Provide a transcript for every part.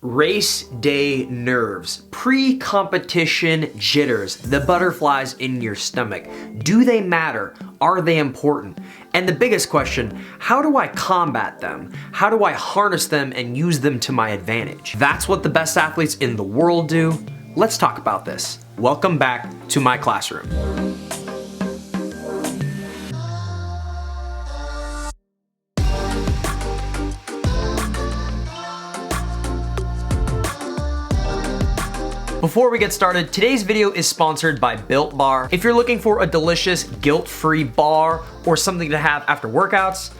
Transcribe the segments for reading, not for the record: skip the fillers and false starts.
Race day nerves, pre-competition jitters, the butterflies in your stomach. Do they matter? Are they important? And the biggest question, how do I combat them? How do I harness them and use them to my advantage? That's what the best athletes in the world do. Let's talk about this. Welcome back to my classroom. Before we get started, today's video is sponsored by BuiltBar. If you're looking for a delicious, guilt-free bar or something to have after workouts,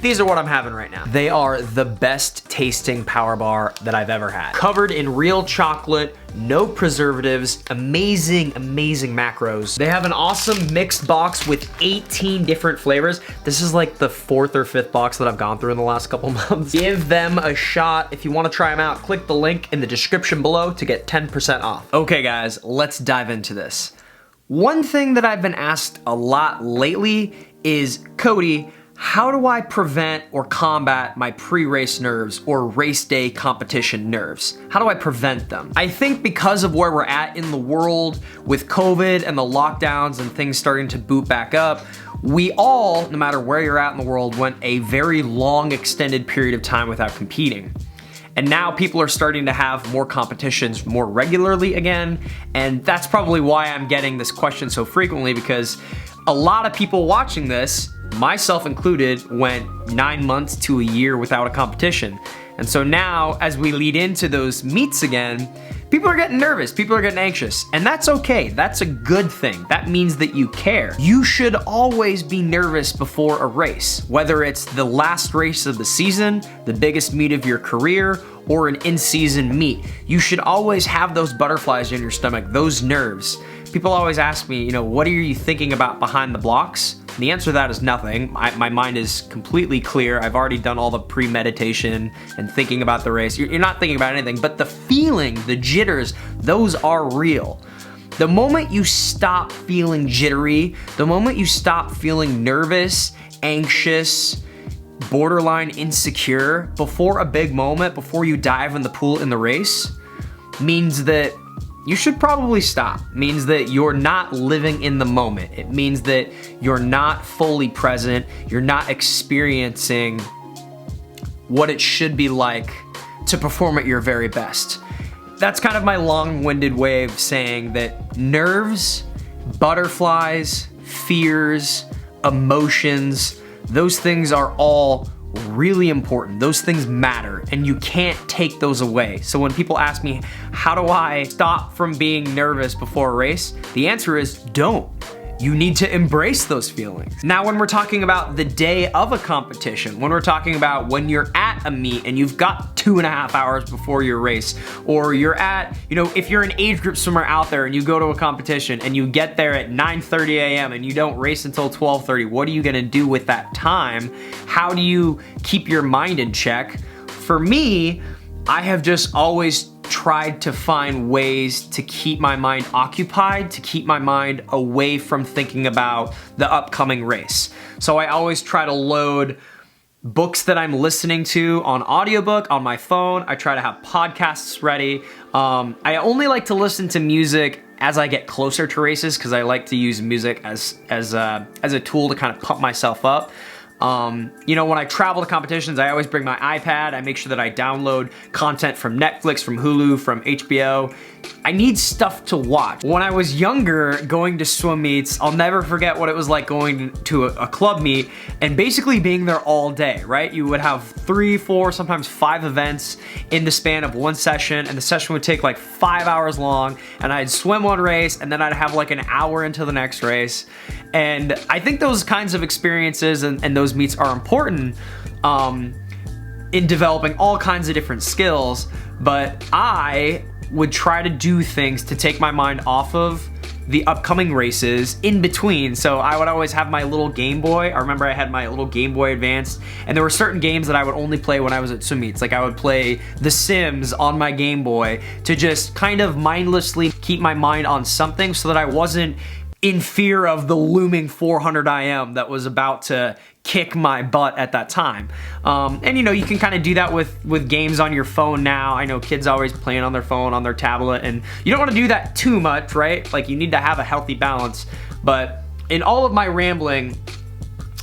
these are what I'm having right now. They are the best tasting power bar that I've ever had. Covered in real chocolate, no preservatives, amazing macros. They have an awesome mixed box with 18 different flavors. This is like the 4th or 5th box that I've gone through in the last couple months. Give them a shot. If you want to try them out, click the link in the description below to get 10% off. Okay guys, let's dive into this. One thing that I've been asked a lot lately is, Cody, how do I prevent or combat my pre-race nerves or race day competition nerves? How do I prevent them? I think because of where we're at in the world with COVID and the lockdowns and things starting to boot back up, we all, no matter where you're at in the world, went a very long extended period of time without competing. And now people are starting to have more competitions more regularly again. And that's probably why I'm getting this question so frequently, because a lot of people watching this, myself included, went 9 months to a year without a competition. And so now, as we lead into those meets again, people are getting nervous, people are getting anxious, and that's okay. That's a good thing. That means that you care. You should always be nervous before a race, whether it's the last race of the season, the biggest meet of your career, or an in-season meet. You should always have those butterflies in your stomach, those nerves. People always ask me, what are you thinking about behind the blocks? And the answer to that is nothing. My mind is completely clear. I've already done all the premeditation and thinking about the race. You're not thinking about anything, but the feeling, the jitters, those are real. The moment you stop feeling jittery, the moment you stop feeling nervous, anxious, borderline insecure before a big moment, before you dive in the pool in the race, means that you should probably stop. It means that you're not living in the moment. It means that you're not fully present. You're not experiencing what it should be like to perform at your very best. That's kind of my long-winded way of saying that nerves, butterflies, fears, emotions, those things are all really important. Those things matter, and you can't take those away. So when people ask me, how do I stop from being nervous before a race? The answer is don't. You need to embrace those feelings. Now, when we're talking about the day of a competition, when we're talking about when you're at a meet and you've got 2.5 hours before your race, or you're at, if you're an age group swimmer out there and you go to a competition and you get there at 9:30 a.m. and you don't race until 12:30, what are you gonna do with that time? How do you keep your mind in check? For me, I have just always tried to find ways to keep my mind occupied, to keep my mind away from thinking about the upcoming race. So I always try to load books that I'm listening to on audiobook on my phone. I try to have podcasts ready. I only like to listen to music as I get closer to races, because I like to use music as a tool to kind of pump myself up. When I travel to competitions, I always bring my iPad. I make sure that I download content from Netflix, from Hulu, from HBO. I need stuff to watch. When I was younger, going to swim meets, I'll never forget what it was like going to a club meet and basically being there all day, right? You would have 3, 4, sometimes 5 events in the span of one session, and the session would take like 5 hours long, and I'd swim one race, and then I'd have like an hour into the next race. And I think those kinds of experiences and those meets are important in developing all kinds of different skills, but I would try to do things to take my mind off of the upcoming races in between. So I would always have my little Game Boy. I remember I had my little Game Boy Advance, and there were certain games that I would only play when I was at swim meets. Like I would play The Sims on my Game Boy to just kind of mindlessly keep my mind on something so that I wasn't in fear of the looming 400 IM that was about to kick my butt at that time. And you know, you can kind of do that with games on your phone now. I know kids always playing on their phone, on their tablet, and you don't want to do that too much, right? Like, you need to have a healthy balance. But in all of my rambling,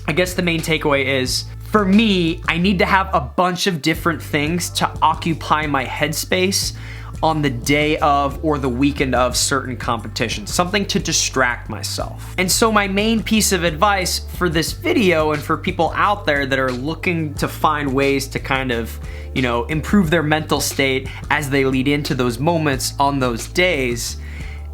I guess the main takeaway is, for me, I need to have a bunch of different things to occupy my headspace on the day of or the weekend of certain competitions, something to distract myself. And so my main piece of advice for this video, and for people out there that are looking to find ways to kind of, you know, improve their mental state as they lead into those moments on those days,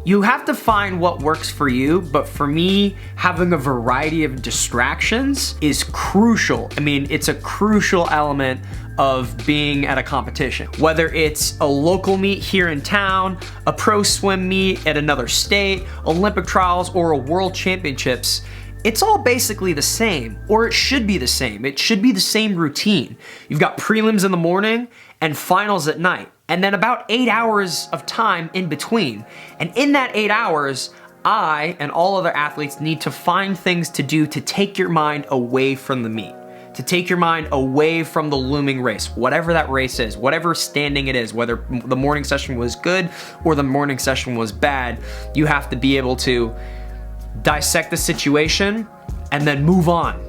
you have to find what works for you. But for me, having a variety of distractions is crucial. I mean, it's a crucial element of being at a competition. Whether it's a local meet here in town, a pro swim meet at another state, Olympic trials, or a world championships, it's all basically the same, or it should be the same. It should be the same routine. You've got prelims in the morning and finals at night, and then about 8 hours of time in between. And in that 8 hours, I and all other athletes need to find things to do to take your mind away from the meet, to take your mind away from the looming race, whatever that race is, whatever standing it is, whether the morning session was good or the morning session was bad. You have to be able to dissect the situation and then move on,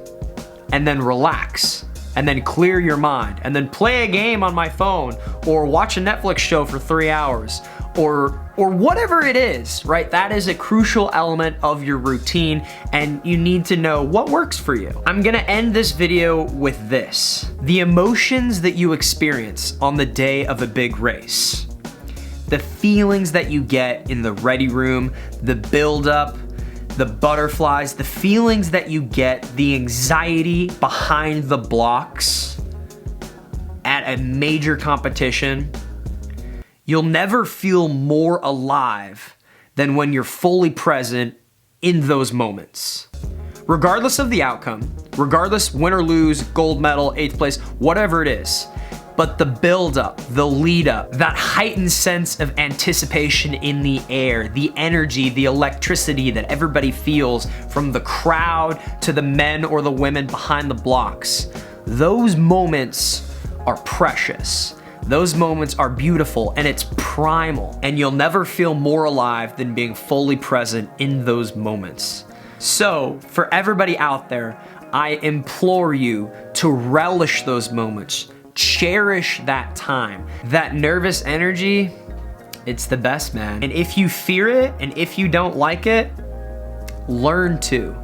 and then relax, and then clear your mind, and then play a game on my phone, or watch a Netflix show for 3 hours, or whatever it is, right? That is a crucial element of your routine, and you need to know what works for you. I'm gonna end this video with this: the emotions that you experience on the day of a big race, the feelings that you get in the ready room, the build-up, the butterflies, the feelings that you get, the anxiety behind the blocks at a major competition. You'll never feel more alive than when you're fully present in those moments. Regardless of the outcome, regardless win or lose, gold medal, 8th place, whatever it is. But the build-up, the lead-up, that heightened sense of anticipation in the air, the energy, the electricity that everybody feels from the crowd to the men or the women behind the blocks, those moments are precious. Those moments are beautiful, and it's primal, and you'll never feel more alive than being fully present in those moments. So, for everybody out there, I implore you to relish those moments. Cherish that time. That nervous energy, it's the best, man. And if you fear it, and if you don't like it, learn to.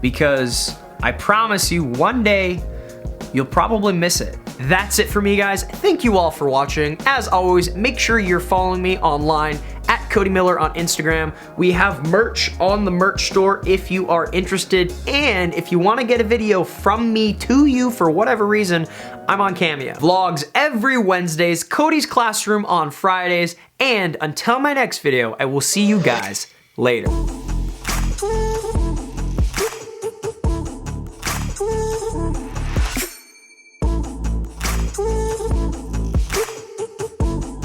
Because I promise you, one day, you'll probably miss it. That's it for me, guys. Thank you all for watching. As always, make sure you're following me online at Cody Miller on Instagram. We have merch on the merch store if you are interested. And if you want to get a video from me to you for whatever reason, I'm on Cameo. Vlogs every Wednesdays, Cody's Classroom on Fridays. And until my next video, I will see you guys later.